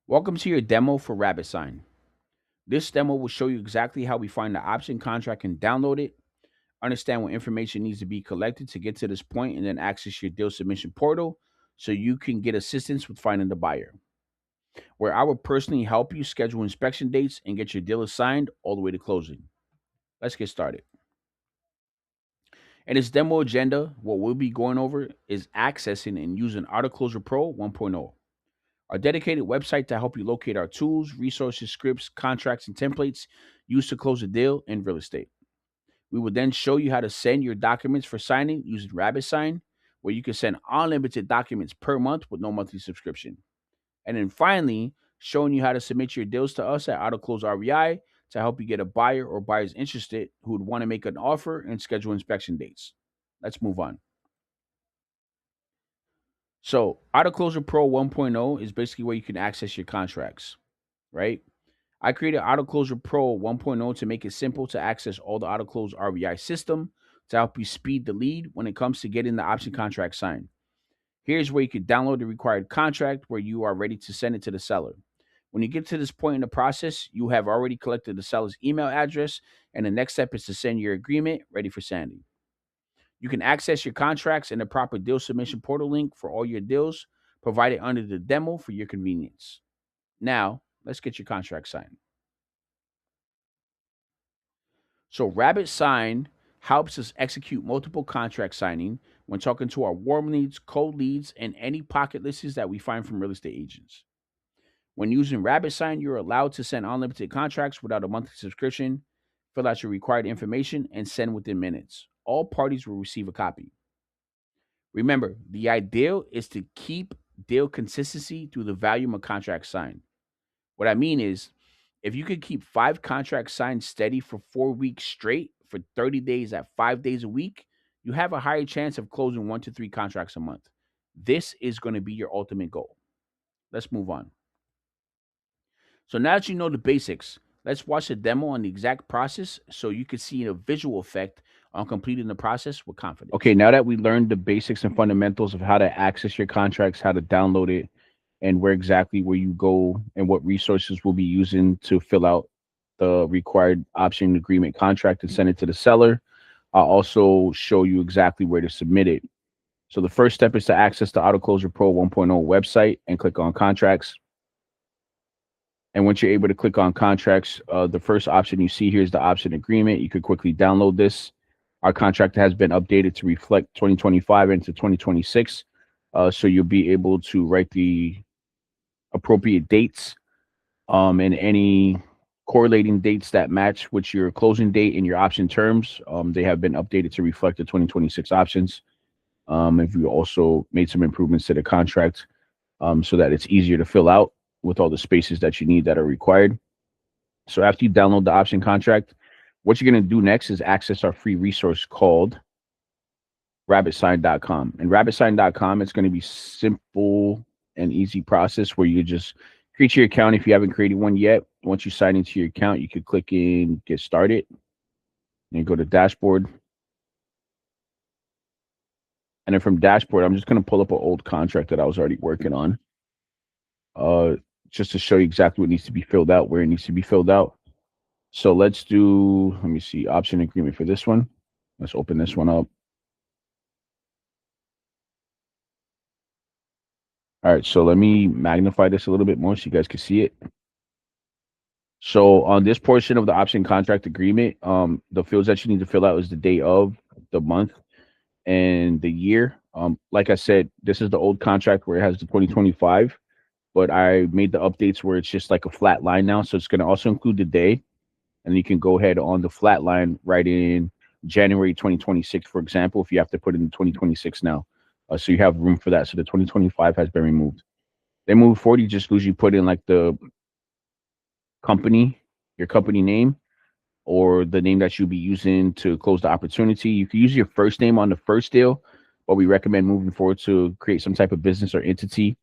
Welcome to your demo for RabbitSign. This demo will show you exactly how we find the option contract and download it, understand what information needs to be collected to get to this point, and then access your deal submission portal so you can get assistance with finding the buyer, where I will personally help you schedule inspection dates and get your deal assigned all the way to closing. Let's get started. In this demo agenda, what we'll be going over is accessing and using AutoCloser Pro 1.0. Our dedicated website to help you locate our tools, resources, scripts, contracts, and templates used to close a deal in real estate. We will then show you how to send your documents for signing using RabbitSign, where you can send unlimited documents per month with no monthly subscription. And then finally, showing you how to submit your deals to us at AutoClose REI to help you get a buyer or buyers interested who would want to make an offer and schedule inspection dates. Let's move on. So, AutoCloser Pro 1.0 is basically where you can access your contracts, right? I created AutoCloser Pro 1.0 to make it simple to access all the AutoClose RBI system to help you speed the lead when it comes to getting the option contract signed. Here's where you can download the required contract where you are ready to send it to the seller. When you get to this point in the process, you have already collected the seller's email address, and the next step is to send your agreement ready for sending. You can access your contracts in the proper deal submission portal link for all your deals provided under the demo for your convenience. Now, let's get your contract signed. So RabbitSign helps us execute multiple contract signing when talking to our warm leads, cold leads, and any pocket listings that we find from real estate agents. When using RabbitSign, you're allowed to send unlimited contracts without a monthly subscription, fill out your required information, and send within minutes. All parties will receive a copy. Remember, the ideal is to keep deal consistency through the volume of contracts signed. What I mean is, if you could keep 5 contracts signed steady for 4 weeks straight for 30 days at 5 days a week, you have a higher chance of closing 1 to 3 contracts a month. This is going to be your ultimate goal. Let's move on. So now that you know the basics, let's watch a demo on the exact process so you can see a visual effect on completing the process with confidence. Okay, now that we learned the basics and fundamentals of how to access your contracts, how to download it, and where you go and what resources we'll be using to fill out the required option agreement contract and send it to the seller. I'll also show you exactly where to submit it. So the first step is to access the AutoCloser Pro 1.0 website and click on contracts. And once you're able to click on contracts, the first option you see here is the option agreement. You could quickly download this. Our contract has been updated to reflect 2025 into 2026. So you'll be able to write the appropriate dates and any correlating dates that match with your closing date and your option terms. They have been updated to reflect the 2026 options. And we also made some improvements to the contract so that it's easier to fill out with all the spaces that you need that are required. So after you download the option contract, what you're going to do next is access our free resource called RabbitSign.com. And RabbitSign.com, it's going to be simple and easy process where you just create your account if you haven't created one yet. Once you sign into your account, you could click in Get Started and go to Dashboard. And then from Dashboard, I'm just going to pull up an old contract that I was already working on. Just to show you exactly what needs to be filled out, where it needs to be filled out. So let's do, let me see, option agreement for this one. Let's open this one up. All right, so let me magnify this a little bit more so you guys can see it. So on this portion of the option contract agreement, the fields that you need to fill out is the day of, the month, and the year. Like I said, this is the old contract where it has the 2025. But I made the updates where it's just like a flat line now. So it's going to also include the day. And you can go ahead on the flat line, write in January 2026, for example, if you have to put in 2026 now. So you have room for that. So the 2025 has been removed. Then moving forward, you just usually put in like the company, your company name, or the name that you'll be using to close the opportunity. You can use your first name on the first deal, but we recommend moving forward to create some type of business or entity.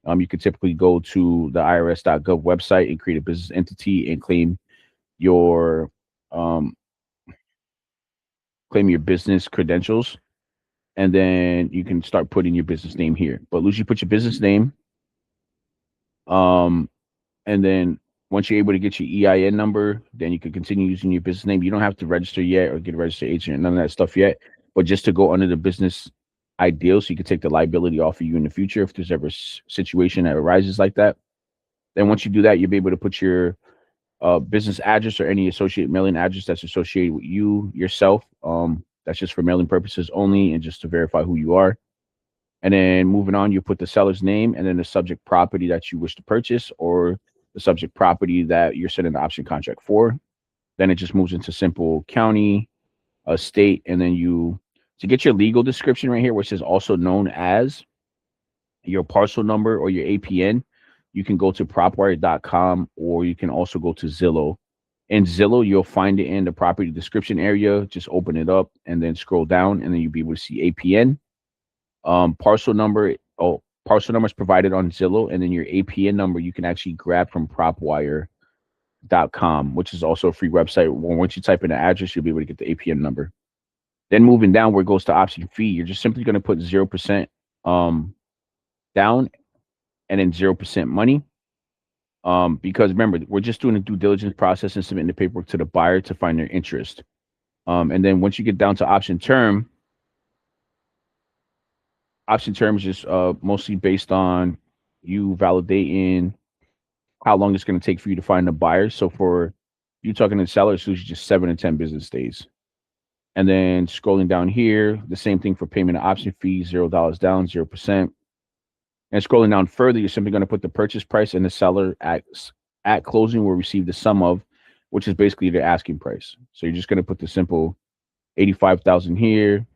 You could typically go to the irs.gov website and create a business entity and claim your business credentials, and then you can start putting your business name here. But usually put your business name, And then once you're able to get your EIN number, then you can continue using your business name. You don't have to register yet or get a registered agent or none of that stuff yet. But just to go under the business ideal, so you can take the liability off of you in the future if there's ever a situation that arises like that. Then once you do that, you'll be able to put your business address or any associated mailing address that's associated with you yourself. That's just for mailing purposes only and just to verify who you are. And then moving on, you put the seller's name and then the subject property that you wish to purchase or the subject property that you're sending the option contract for. Then it just moves into simple county, state, and then you to get your legal description right here, which is also known as your parcel number or your APN. You can go to propwire.com or you can also go to Zillow. In Zillow, you'll find it in the property description area. Just open it up and then scroll down, and then you'll be able to see APN. Parcel number. Oh, parcel number is provided on Zillow, and then your APN number you can actually grab from propwire.com, which is also a free website. Once you type in the address, you'll be able to get the APN number. Then moving down where it goes to option fee, you're just simply going to put 0% down and then 0% money. Because remember, we're just doing a due diligence process and submitting the paperwork to the buyer to find their interest. And then once you get down to option term is just mostly based on you validating how long it's going to take for you to find a buyer. So for you talking to the seller, it's usually just 7 to 10 business days. And then scrolling down here, the same thing for payment of option fee, $0 down, 0%. And scrolling down further, you're simply going to put the purchase price, and the seller at closing will receive the sum of, which is basically the asking price. So you're just going to put the simple 85,000 here,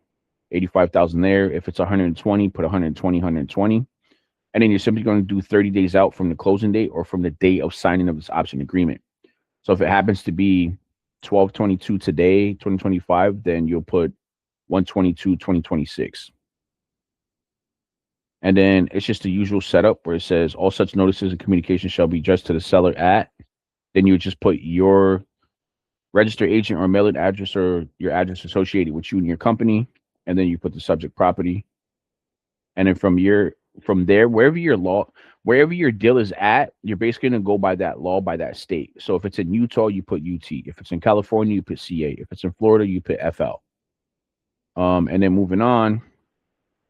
85,000 there. If it's 120, put 120, 120. And then you're simply going to do 30 days out from the closing date or from the date of signing of this option agreement. So if it happens to be 12/22 today, 2025, then you'll put 1/22, 2026. And then it's just the usual setup where it says all such notices and communications shall be addressed to the seller at. Then you would just put your registered agent or mailing address or your address associated with you and your company. And then you put the subject property. And then from there, wherever your deal is at, you're basically going to go by that law, by that state. So if it's in Utah, you put UT. If it's in California, you put CA. If it's in Florida, you put FL. And then moving on,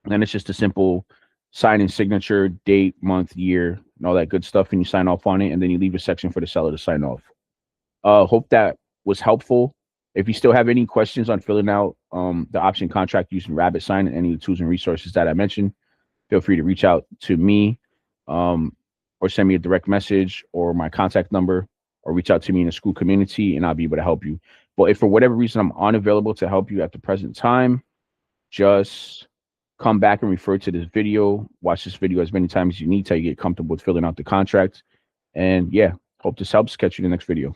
then it's just a simple sign and signature, date, month, year, and all that good stuff, and you sign off on it, and then you leave a section for the seller to sign off. Hope that was helpful. If you still have any questions on filling out the option contract using RabbitSign and any of the tools and resources that I mentioned, feel free to reach out to me or send me a direct message or my contact number, or reach out to me in the school community, and I'll be able to help you. But if for whatever reason I'm unavailable to help you at the present time, just come back and refer to this video. Watch this video as many times as you need till you get comfortable with filling out the contract. And yeah, hope this helps. Catch you in the next video.